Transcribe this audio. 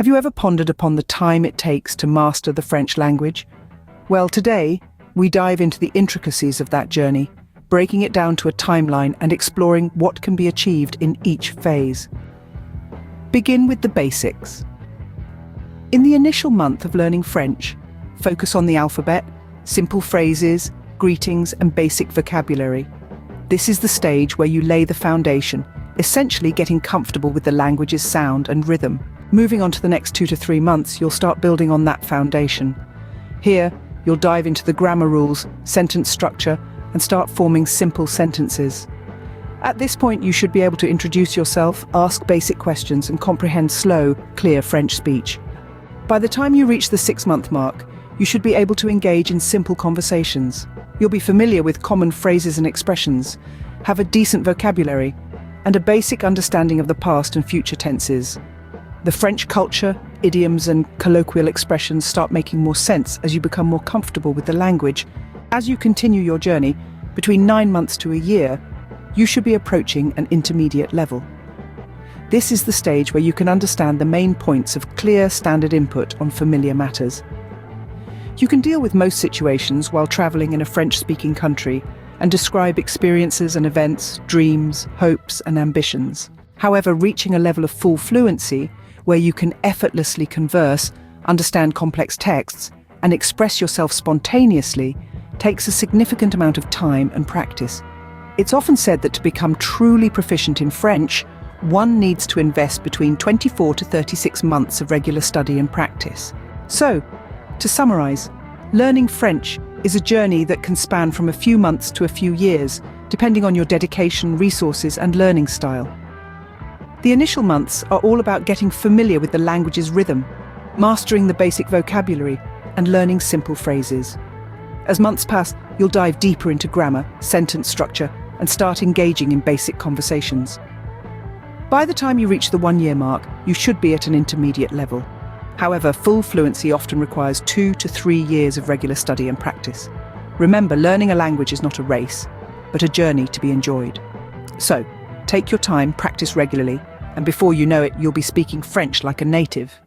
Have you ever pondered upon the time it takes to master the French language? Well, today, we dive into the intricacies of that journey, breaking it down to a timeline and exploring what can be achieved in each phase. Begin with the basics. In the initial month of learning French, focus on the alphabet, simple phrases, greetings, and basic vocabulary. This is the stage where you lay the foundation, essentially getting comfortable with the language's sound and rhythm. Moving on to the next 2 to 3 months, you'll start building on that foundation. Here, you'll dive into the grammar rules, sentence structure, and start forming simple sentences. At this point, you should be able to introduce yourself, ask basic questions, and comprehend slow, clear French speech. By the time you reach the 6-month mark, you should be able to engage in simple conversations. You'll be familiar with common phrases and expressions, have a decent vocabulary, and a basic understanding of the past and future tenses. The French culture, idioms, and colloquial expressions start making more sense as you become more comfortable with the language. As you continue your journey, between 9 months to a year, you should be approaching an intermediate level. This is the stage where you can understand the main points of clear standard input on familiar matters. You can deal with most situations while traveling in a French-speaking country and describe experiences and events, dreams, hopes, and ambitions. However, reaching a level of full fluency, where you can effortlessly converse, understand complex texts, and express yourself spontaneously, takes a significant amount of time and practice. It's often said that to become truly proficient in French, one needs to invest between 24 to 36 months of regular study and practice. So, to summarize, learning French is a journey that can span from a few months to a few years, depending on your dedication, resources, and learning style. The initial months are all about getting familiar with the language's rhythm, mastering the basic vocabulary, and learning simple phrases. As months pass, you'll dive deeper into grammar, sentence structure, and start engaging in basic conversations. By the time you reach the 1-year mark, you should be at an intermediate level. However, full fluency often requires 2 to 3 years of regular study and practice. Remember, learning a language is not a race, but a journey to be enjoyed. So, take your time, practice regularly, and before you know it, you'll be speaking French like a native.